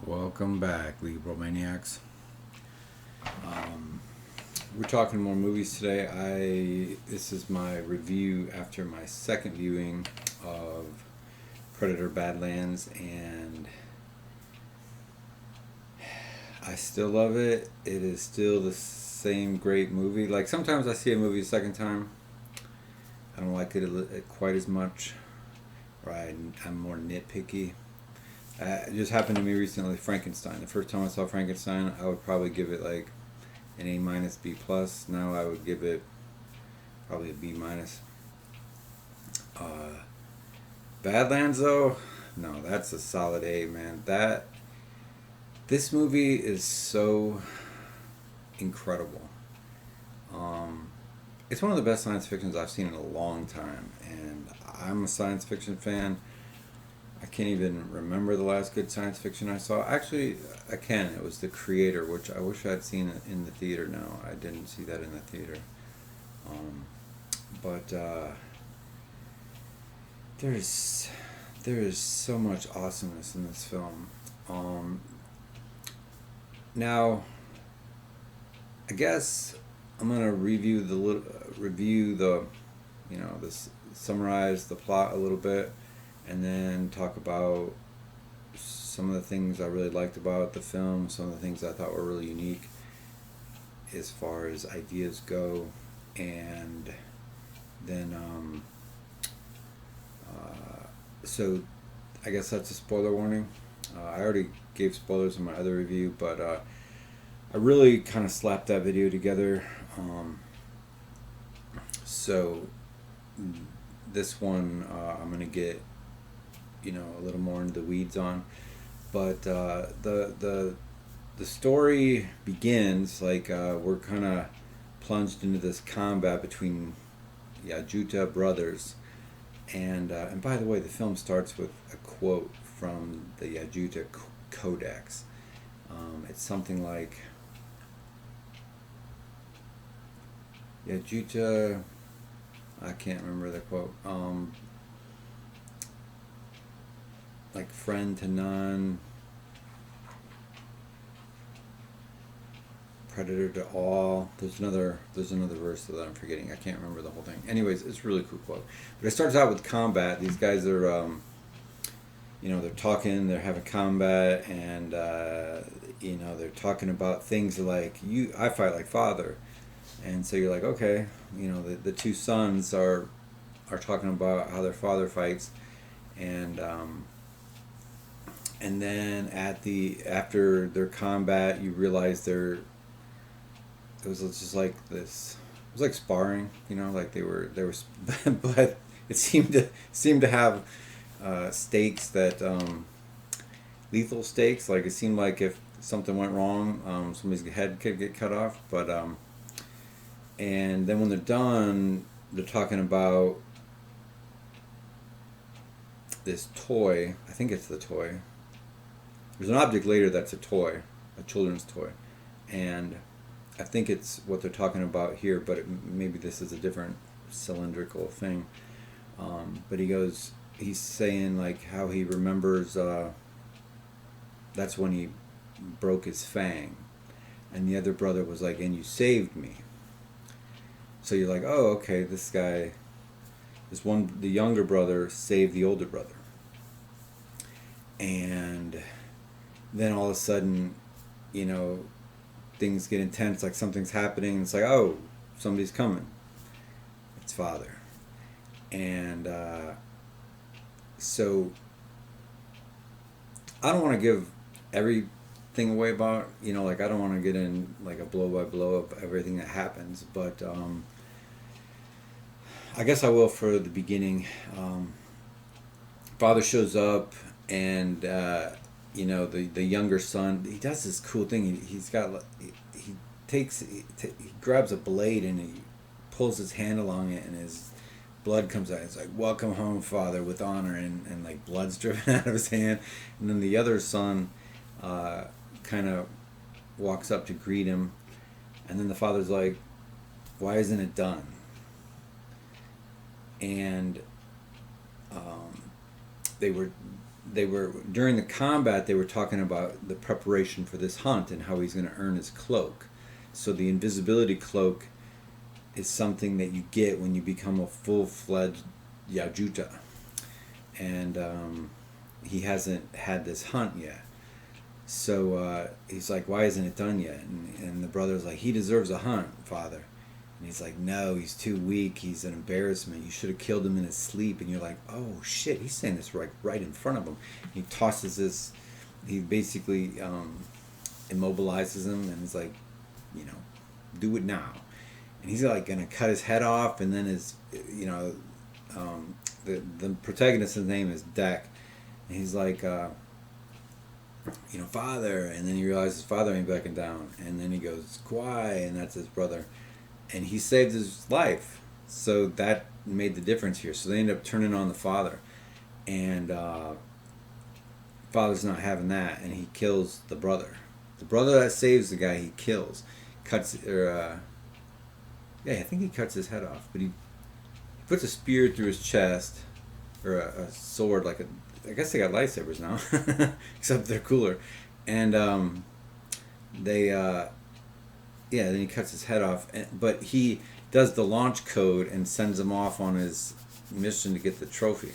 Welcome back, Libro Maniacs. We're talking more movies today. This is my review after my second viewing of Predator Badlands, and I still love it. It is still the same great movie. Like, sometimes I see a movie a second time, I don't like it quite as much, or I'm more nitpicky. It just happened to me recently, Frankenstein. The first time I saw Frankenstein, I would probably give it like an A minus, B plus. Now I would give it probably a B minus. Badlands though, no, that's a solid A, man. This movie is so incredible. Um, it's one of the best science fictions I've seen in a long time, and I'm a science fiction fan. I can't even remember the last good science fiction I saw. Actually, I can. It was The Creator, which I wish I'd seen it in the theater. No, I didn't see that in the theater. Um, but there's there is so much awesomeness in this film. Um, Now, I guess I'm gonna review the, this summarize the plot a little bit, and then talk about some of the things I really liked about the film, some of the things I thought were really unique as far as ideas go, and then so I guess that's a spoiler warning. I already gave spoilers in my other review, but I really kind of slapped that video together. So this one I'm gonna get a little more into the weeds on, but the story begins like we're kind of plunged into this combat between Yajuta brothers, and by the way, the film starts with a quote from the Yajuta Codex. It's something like Yajuta. I can't remember the quote. Like friend to none, predator to all. There's another verse that I'm forgetting. I can't remember the whole thing. Anyways, it's a really cool quote. But it starts out with combat. These guys are they're talking, they're having combat, and they're talking about things like I fight like father, and so you're like, okay, the two sons are talking about how their father fights, and then after their combat, you realize it was just like this. It was like sparring, like they were, but it seemed to have stakes that lethal stakes. Like, it seemed like if something went wrong, somebody's head could get cut off. But and then when they're done, they're talking about this toy. I think it's the toy. There's an object later that's a toy, a children's toy, and I think it's what they're talking about here. But maybe this is a different cylindrical thing. But he's saying like how he remembers that's when he broke his fang, and the other brother was like, and you saved me. So you're like, oh, okay, the younger brother saved the older brother, and then all of a sudden, things get intense, like something's happening, and it's like, oh, somebody's coming. It's father, and so I don't want to give everything away about, like, I don't want to get in like a blow by blow of everything that happens, but I guess I will for the beginning. Father shows up, and the younger son, he does this cool thing. He grabs a blade and he pulls his hand along it, and his blood comes out. It's like, welcome home, father, with honor, and like blood's driven out of his hand. And then the other son kind of walks up to greet him, and then the father's like, why isn't it done? And they were they were during the combat. They were talking about the preparation for this hunt and how he's going to earn his cloak. So the invisibility cloak is something that you get when you become a full-fledged Yajuta, and he hasn't had this hunt yet. So he's like, why isn't it done yet? And the brother's like, he deserves a hunt, father. And he's like, no, he's too weak. He's an embarrassment. You should have killed him in his sleep. And you're like, oh, shit, he's saying this right in front of him. He tosses this, he basically immobilizes him and is like, you know, do it now. And he's like going to cut his head off, and then his, you know, the protagonist's name is Deck. And he's like, you know, father, and then he realizes his father ain't backing down, and then he goes, Kwai, and that's his brother, and he saved his life. So that made the difference here. So they end up turning on the father, and father's not having that, and he kills the brother. The brother that saves the guy, he kills, cuts, or yeah, I think he cuts his head off, but he puts a spear through his chest, or a sword, like a, I guess they got lightsabers now, except they're cooler, and yeah, then he cuts his head off, but he does the launch code and sends him off on his mission to get the trophy,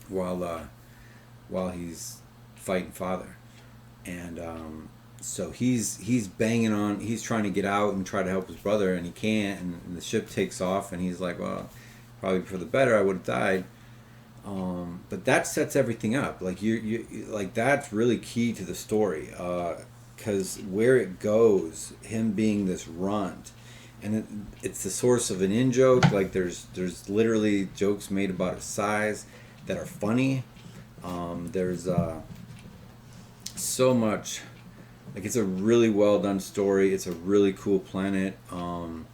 while he's fighting father, and so he's banging on, he's trying to get out and try to help his brother, and he can't, and the ship takes off, and he's like, well, probably for the better, I would have died. But that sets everything up. Like you like, that's really key to the story, because where it goes, him being this runt, and it's the source of an in joke. Like there's literally jokes made about his size that are funny. There's so much. Like, it's a really well done story. It's a really cool planet. And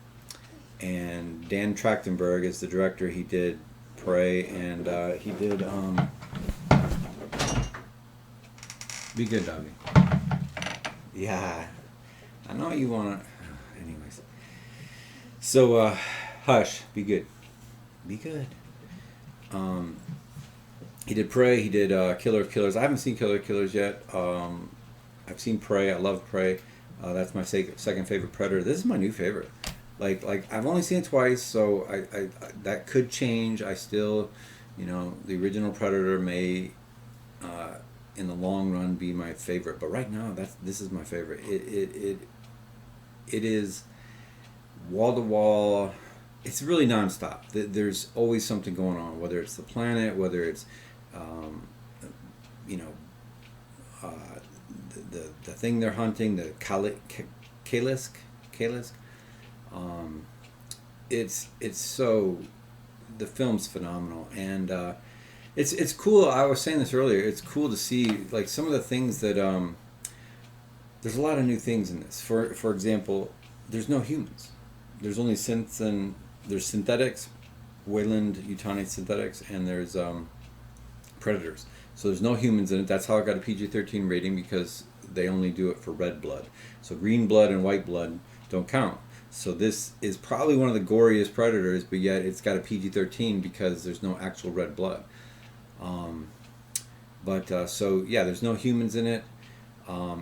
Dan Trachtenberg is the director. He did Prey, and he did Be Good, Doggy. Yeah, I know you want to. Anyways, so Hush, Be Good, Be Good. He did Prey. He did Killer of Killers. I haven't seen Killer of Killers yet. I've seen Prey. I love Prey. That's my second favorite Predator. This is my new favorite. Like I've only seen it twice, so I that could change. I still, you know, the original Predator may, in the long run, be my favorite. But right now, this is my favorite. It is wall to wall. It's really nonstop. There's always something going on. Whether it's the planet, whether it's, you know, the thing they're hunting, the Kalisk. It's so, the film's phenomenal, and it's cool. I was saying this earlier. It's cool to see, like, some of the things that there's a lot of new things in this. For example, there's no humans. There's only synths, and there's synthetics, Wayland-Yutani synthetics, and there's predators. So there's no humans in it. That's how it got a PG-13 rating, because they only do it for red blood. So green blood and white blood don't count. So this is probably one of the goriest Predators, but yet it's got a PG-13 because there's no actual red blood. So yeah, there's no humans in it.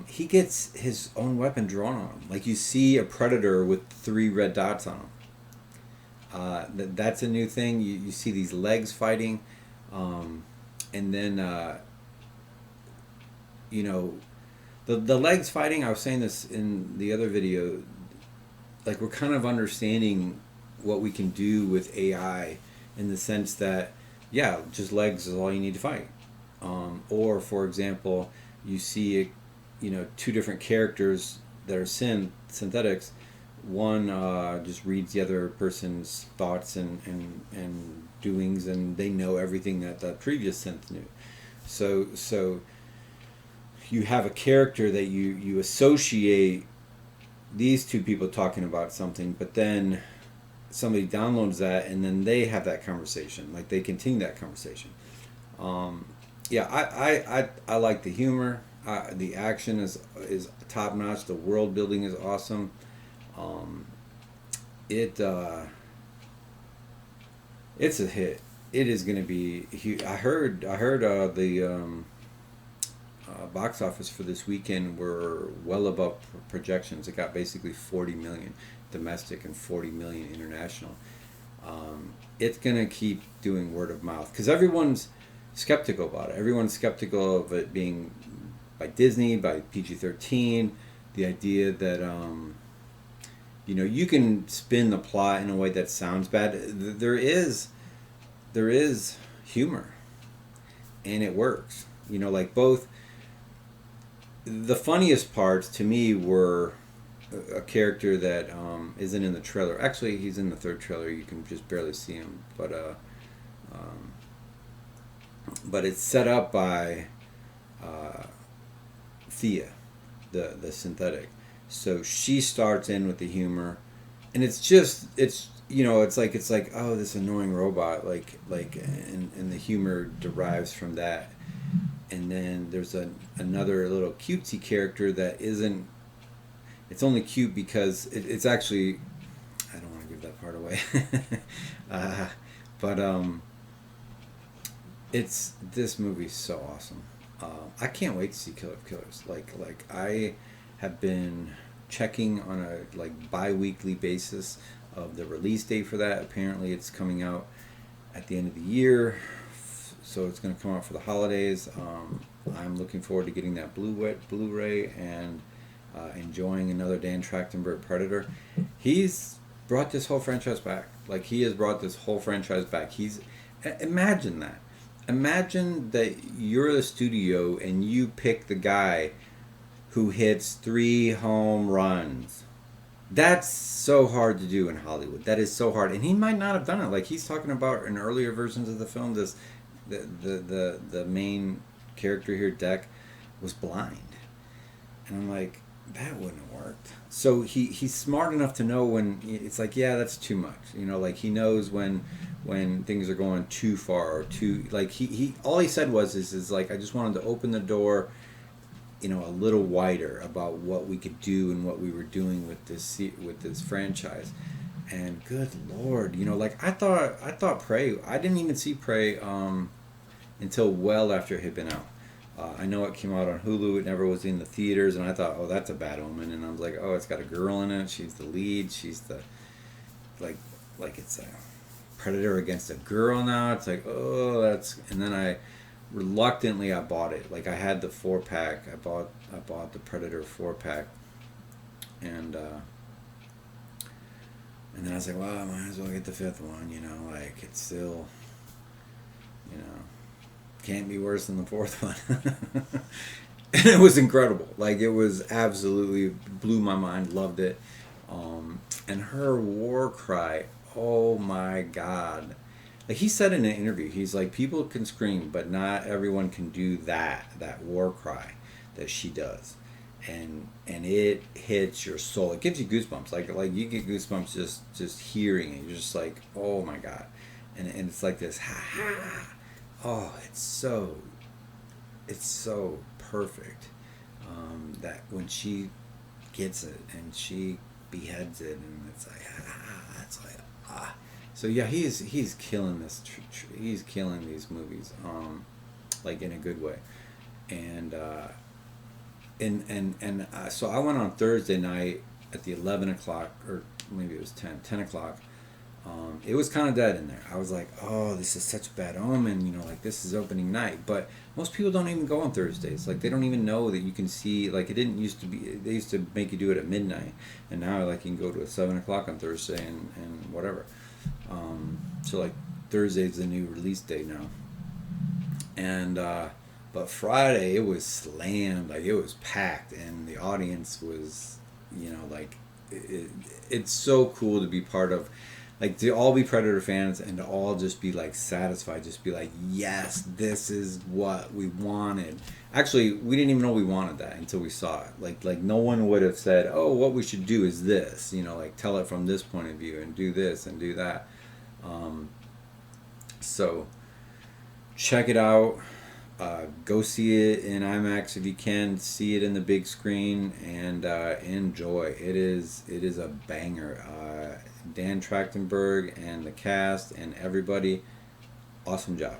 He gets his own weapon drawn on him. Like, you see a Predator with 3 red dots on him. That's a new thing. You see these legs fighting, and then you know, the legs fighting. I was saying this in the other video. Like, we're kind of understanding what we can do with AI, in the sense that, yeah, just legs is all you need to fight. Or, for example, you see, you know, 2 different characters that are synthetics. One just reads the other person's thoughts and doings, and they know everything that the previous synth knew. So you have a character that you associate these 2 people talking about something, but then somebody downloads that, and then they have that conversation. Like, they continue that conversation. Yeah, I like the humor. The action is top notch. The world building is awesome. It's a hit. it is going to be huge. I heard the box office for this weekend were well above projections. It got basically 40 million domestic and 40 million international. It's gonna keep doing word of mouth because everyone's skeptical about it. Everyone's skeptical of it being by Disney, by PG-13. The idea that you can spin the plot in a way that sounds bad. There is humor, and it works. Like both the funniest parts to me were a character that isn't in the trailer. Actually, he's in the third trailer. You can just barely see him, um, but it's set up by uh, Thea, the synthetic. So she starts in with the humor, and it's like oh, this annoying robot, and the humor derives from that. And then there's another little cutesy character that isn't. It's only cute because it's actually. I don't want to give that part away. uh, but it's this movie's so awesome. I can't wait to see Killer of Killers. Like I have been checking on a bi-weekly basis of the release date for that. Apparently, it's coming out at the end of the year, so it's going to come out for the holidays. I'm looking forward to getting that Blu-ray and enjoying another Dan Trachtenberg Predator. He's brought this whole franchise back. Like he has brought this whole franchise back. Imagine that. Imagine that you're the studio and you pick the guy who hits 3 home runs. That's so hard to do in Hollywood. That is so hard, and he might not have done it. Like he's talking about in earlier versions of the film, the main character here, Deck, was blind, and I'm like, that wouldn't have worked. So he's smart enough to know when it's like, yeah, that's too much. Like he knows when things are going too far or too like he all he said is like I just wanted to open the door, a little wider about what we could do and what we were doing with this franchise. And good lord, like I thought Prey. I didn't even see Prey until well after it had been out. I know it came out on Hulu. It never was in the theaters, and I thought, oh, that's a bad omen. And I was like, oh, it's got a girl in it. She's the lead. She's the like it's a predator against a girl now. It's like, oh, that's. And then I reluctantly I bought it. Like I had the 4-pack. I bought the Predator 4-pack, and then I was like, well, I might as well get the 5th one. Like it's still, can't be worse than the 4th one. And it was incredible. Like it was absolutely blew my mind. Loved it. And her war cry. Oh my God. Like he said in an interview, he's like, people can scream, but not everyone can do that war cry that she does. And it hits your soul. It gives you goosebumps. Like you get goosebumps just hearing it. You're just like, oh my God. And it's like this ha ha. Oh, it's so perfect. That when she gets it and she beheads it, and it's like it's like ah. So yeah, he's killing this. He's killing these movies, like in a good way, and so I went on Thursday night at the 11 o'clock, or maybe it was 10 o'clock. It was kind of dead in there. I was like, oh, this is such a bad omen, like this is opening night. But most people don't even go on Thursdays. Like they don't even know that you can see, like it didn't used to be, they used to make you do it at midnight. And now like you can go to a 7 o'clock on Thursday and whatever. So like Thursday's the new release day now. And, but Friday it was slammed, like it was packed, and the audience was, like it's so cool to be part of. Like to all be Predator fans and to all just be like satisfied, just be like, yes, this is what we wanted. Actually, we didn't even know we wanted that until we saw it. Like no one would have said, oh, what we should do is this, like tell it from this point of view and do this and do that. So check it out. Go see it in IMAX if you can. See it in the big screen and enjoy. It is a banger. Dan Trachtenberg and the cast and everybody, Awesome job.